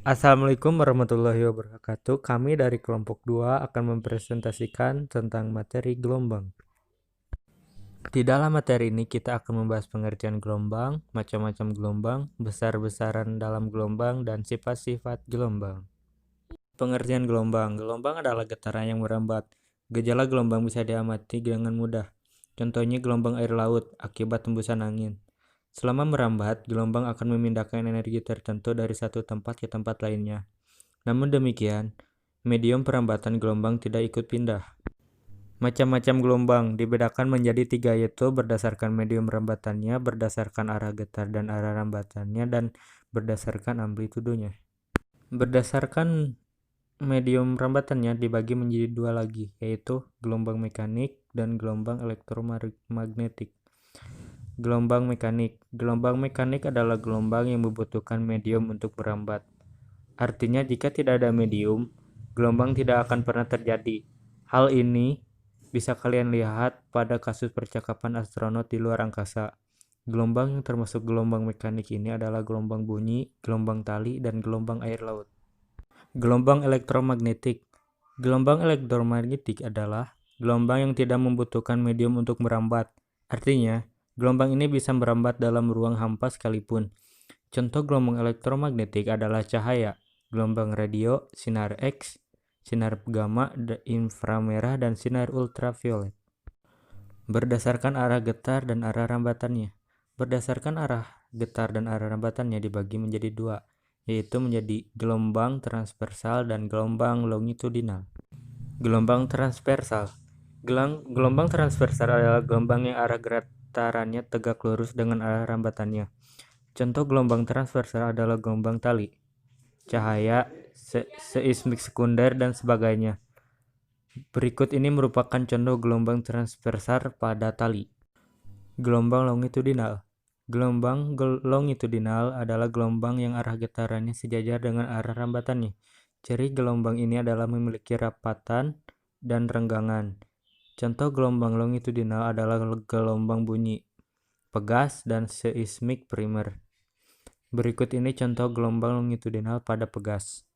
Assalamualaikum warahmatullahi wabarakatuh. Kami dari kelompok 2 akan mempresentasikan tentang materi gelombang. Di dalam materi ini kita akan membahas pengertian gelombang, macam-macam gelombang, besar-besaran dalam gelombang, dan sifat-sifat gelombang. Pengertian gelombang. Gelombang adalah getaran yang merambat. Gejala gelombang bisa diamati dengan mudah. Contohnya gelombang air laut akibat tembusan angin. Selama merambat, gelombang akan memindahkan energi tertentu dari satu tempat ke tempat lainnya. Namun demikian, medium perambatan gelombang tidak ikut pindah. Macam-macam gelombang dibedakan menjadi 3, yaitu berdasarkan medium rambatannya, berdasarkan arah getar dan arah rambatannya, dan berdasarkan amplitudonya. Berdasarkan medium rambatannya dibagi menjadi 2 lagi, yaitu gelombang mekanik dan gelombang elektromagnetik. Gelombang mekanik. Gelombang mekanik adalah gelombang yang membutuhkan medium untuk merambat. Artinya jika tidak ada medium, gelombang tidak akan pernah terjadi. Hal ini bisa kalian lihat pada kasus percakapan astronot di luar angkasa. Gelombang yang termasuk gelombang mekanik ini adalah gelombang bunyi, gelombang tali, dan gelombang air laut. Gelombang elektromagnetik. Gelombang elektromagnetik adalah gelombang yang tidak membutuhkan medium untuk merambat. Artinya, gelombang ini bisa merambat dalam ruang hampa sekalipun. Contoh gelombang elektromagnetik adalah cahaya, gelombang radio, sinar X, sinar gamma, inframerah, dan sinar ultraviolet. Berdasarkan arah getar dan arah rambatannya. Berdasarkan arah getar dan arah rambatannya dibagi menjadi 2, yaitu menjadi gelombang transversal dan gelombang longitudinal. Gelombang transversal. Gelombang transversal adalah gelombang yang arah getarannya tegak lurus dengan arah rambatannya. Contoh gelombang transversal adalah gelombang tali, cahaya, seismik sekunder, dan sebagainya. Berikut ini merupakan contoh gelombang transversal pada tali. Gelombang longitudinal. Gelombang longitudinal adalah gelombang yang arah getarannya sejajar dengan arah rambatannya. Ciri gelombang ini adalah memiliki rapatan dan renggangan. Contoh gelombang longitudinal adalah gelombang bunyi, pegas, dan seismik primer. Berikut ini contoh gelombang longitudinal pada pegas.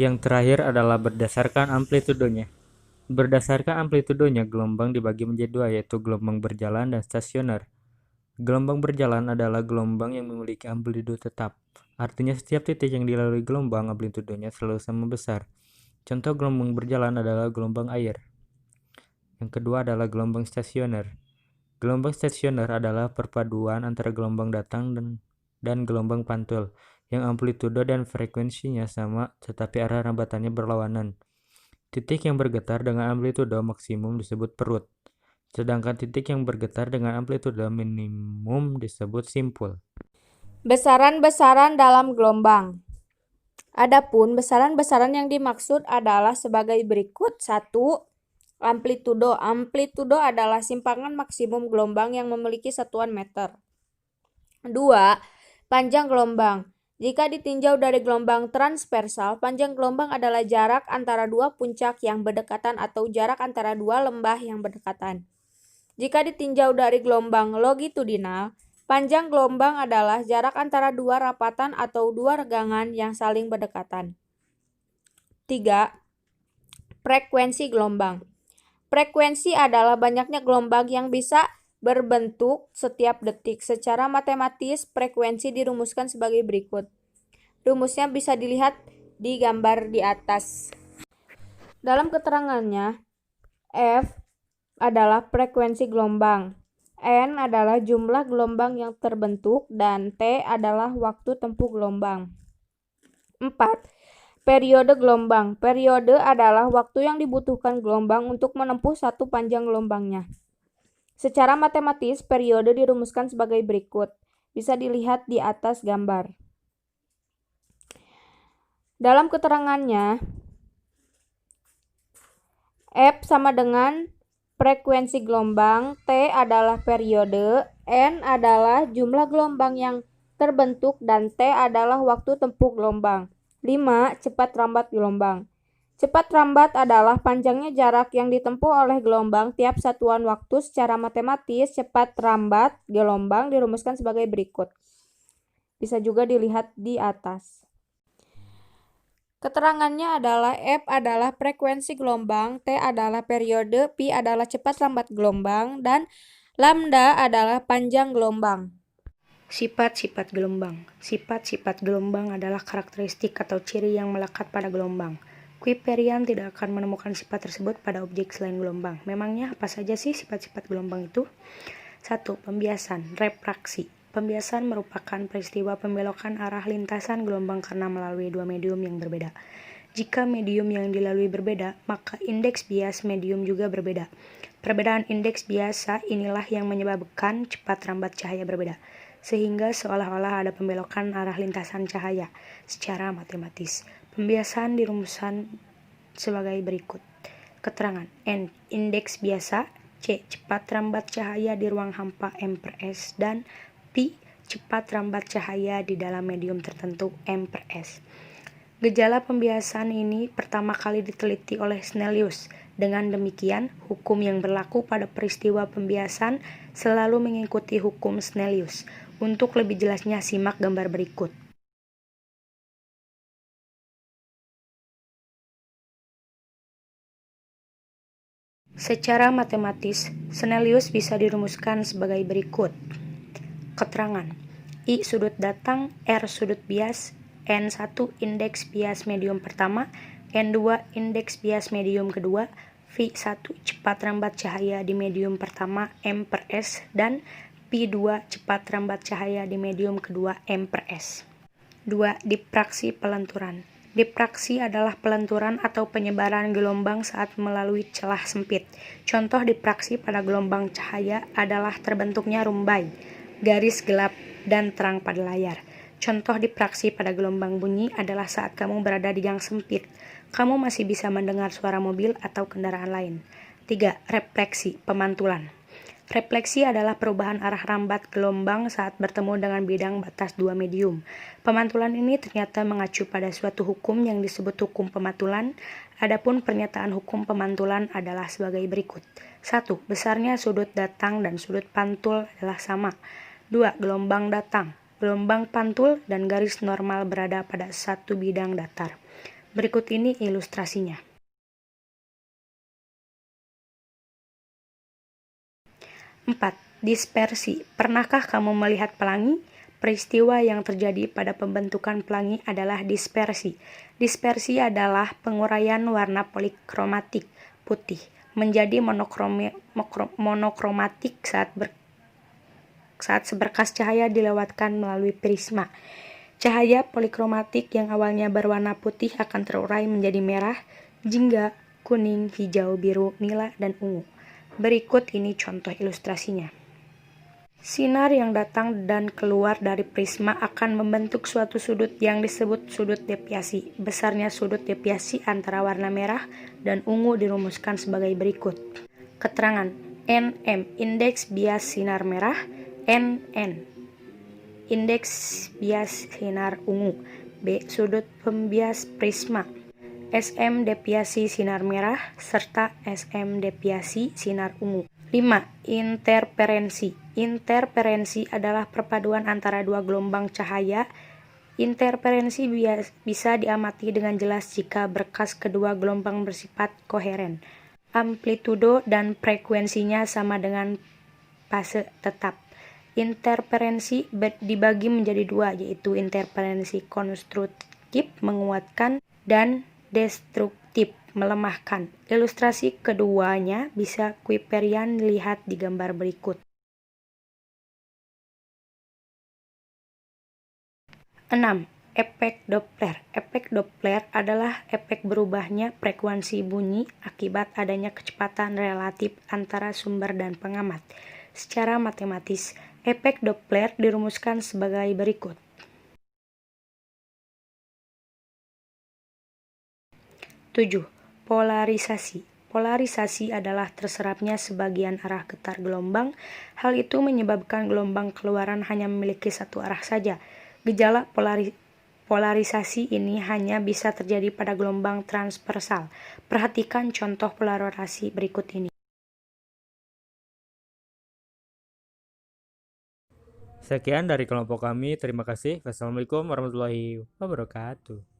Yang terakhir adalah berdasarkan amplitudonya. Berdasarkan amplitudonya, gelombang dibagi menjadi 2, yaitu gelombang berjalan dan stasioner. Gelombang berjalan adalah gelombang yang memiliki amplitudo tetap. Artinya setiap titik yang dilalui gelombang, amplitudonya selalu sama besar. Contoh gelombang berjalan adalah gelombang air. Yang kedua adalah gelombang stasioner. Gelombang stasioner adalah perpaduan antara gelombang datang dan gelombang pantul, yang amplitudo dan frekuensinya sama tetapi arah rambatannya berlawanan. Titik yang bergetar dengan amplitudo maksimum disebut perut, sedangkan titik yang bergetar dengan amplitudo minimum disebut simpul. Besaran-besaran dalam gelombang. Adapun besaran-besaran yang dimaksud adalah sebagai berikut. 1. Amplitudo. Amplitudo adalah simpangan maksimum gelombang yang memiliki satuan meter. 2. Panjang gelombang. Jika ditinjau dari gelombang transversal, panjang gelombang adalah jarak antara dua puncak yang berdekatan atau jarak antara dua lembah yang berdekatan. Jika ditinjau dari gelombang longitudinal, panjang gelombang adalah jarak antara dua rapatan atau dua regangan yang saling berdekatan. 3. Frekuensi gelombang. Frekuensi adalah banyaknya gelombang yang bisa berbentuk setiap detik. Secara matematis, frekuensi dirumuskan sebagai berikut. Rumusnya bisa dilihat di gambar di atas. Dalam keterangannya, F adalah frekuensi gelombang, N adalah jumlah gelombang yang terbentuk, dan T adalah waktu tempuh gelombang. 4. Periode gelombang. Periode adalah waktu yang dibutuhkan gelombang untuk menempuh satu panjang gelombangnya. Secara matematis, periode dirumuskan sebagai berikut. Bisa dilihat di atas gambar. Dalam keterangannya, F sama dengan frekuensi gelombang, T adalah periode, N adalah jumlah gelombang yang terbentuk, dan T adalah waktu tempuh gelombang. 5. Cepat rambat gelombang. Cepat rambat adalah panjangnya jarak yang ditempuh oleh gelombang tiap satuan waktu. Secara matematis, cepat rambat gelombang dirumuskan sebagai berikut. Bisa juga dilihat di atas. Keterangannya adalah F adalah frekuensi gelombang, T adalah periode, Pi adalah cepat lambat gelombang, dan lambda adalah panjang gelombang. Sifat-sifat gelombang. Sifat-sifat gelombang adalah karakteristik atau ciri yang melekat pada gelombang. Kuiperian tidak akan menemukan sifat tersebut pada objek selain gelombang. Memangnya apa saja sih sifat-sifat gelombang itu? 1. Pembiasan, refraksi. Pembiasan merupakan peristiwa pembelokan arah lintasan gelombang karena melalui dua medium yang berbeda. Jika medium yang dilalui berbeda, maka indeks bias medium juga berbeda. Perbedaan indeks biasa inilah yang menyebabkan cepat lambat cahaya berbeda, sehingga seolah-olah ada pembelokan arah lintasan cahaya secara matematis. Pembiasan dirumuskan sebagai berikut. Keterangan N. Indeks biasa. C. Cepat lambat cahaya di ruang hampa M/S. Dan Pi. Cepat lambat cahaya di dalam medium tertentu M/S. Gejala pembiasan ini pertama kali diteliti oleh Snellius. Dengan demikian, hukum yang berlaku pada peristiwa pembiasan selalu mengikuti hukum Snellius. Untuk lebih jelasnya, simak gambar berikut. Secara matematis, Snellius bisa dirumuskan sebagai berikut. Keterangan I sudut datang, R sudut bias, N1 indeks bias medium pertama, N2 indeks bias medium kedua, V1 cepat lambat cahaya di medium pertama M/S, dan P2 cepat lambat cahaya di medium kedua M/S. 2. Diffraksi pelenturan. Diffraksi adalah pelenturan atau penyebaran gelombang saat melalui celah sempit. Contoh diffraksi pada gelombang cahaya adalah terbentuknya rumbai, garis gelap, dan terang pada layar. Contoh diffraksi pada gelombang bunyi adalah saat kamu berada di gang sempit. Kamu masih bisa mendengar suara mobil atau kendaraan lain. 3. Refleksi, pemantulan. Refleksi adalah perubahan arah rambat gelombang saat bertemu dengan bidang batas dua medium. Pemantulan ini ternyata mengacu pada suatu hukum yang disebut hukum pemantulan. Adapun pernyataan hukum pemantulan adalah sebagai berikut. 1. Besarnya sudut datang dan sudut pantul adalah sama. 2. Gelombang datang, gelombang pantul, dan garis normal berada pada satu bidang datar. Berikut ini ilustrasinya. Empat. Dispersi. Pernahkah kamu melihat pelangi? Peristiwa yang terjadi pada pembentukan pelangi adalah dispersi. Dispersi adalah penguraian warna polikromatik putih menjadi monokromatik saat seberkas cahaya dilewatkan melalui prisma. Cahaya polikromatik yang awalnya berwarna putih akan terurai menjadi merah, jingga, kuning, hijau, biru, nila, dan ungu. Berikut ini contoh ilustrasinya. Sinar yang datang dan keluar dari prisma akan membentuk suatu sudut yang disebut sudut deviasi. Besarnya sudut deviasi antara warna merah dan ungu dirumuskan sebagai berikut. Keterangan NM indeks bias sinar merah, NN indeks bias sinar ungu, B sudut pembias prisma, SM deviasi sinar merah, serta SM deviasi sinar ungu. 5. Interferensi. Interferensi adalah perpaduan antara dua gelombang cahaya. Interferensi bisa diamati dengan jelas jika berkas kedua gelombang bersifat koheren. Amplitudo dan frekuensinya sama dengan fase tetap. Interferensi dibagi menjadi dua, yaitu interferensi konstruktif menguatkan dan destruktif melemahkan. Ilustrasi keduanya bisa Kuiperian lihat di gambar berikut. 6. Efek Doppler. Efek Doppler adalah efek berubahnya frekuensi bunyi akibat adanya kecepatan relatif antara sumber dan pengamat. Secara matematis, efek Doppler dirumuskan sebagai berikut. Tujuh. Polarisasi. Polarisasi adalah terserapnya sebagian arah getar gelombang. Hal itu menyebabkan gelombang keluaran hanya memiliki satu arah saja. Gejala polarisasi ini hanya bisa terjadi pada gelombang transversal. Perhatikan contoh polarisasi berikut ini. Sekian dari kelompok kami. Terima kasih. Wassalamualaikum warahmatullahi wabarakatuh.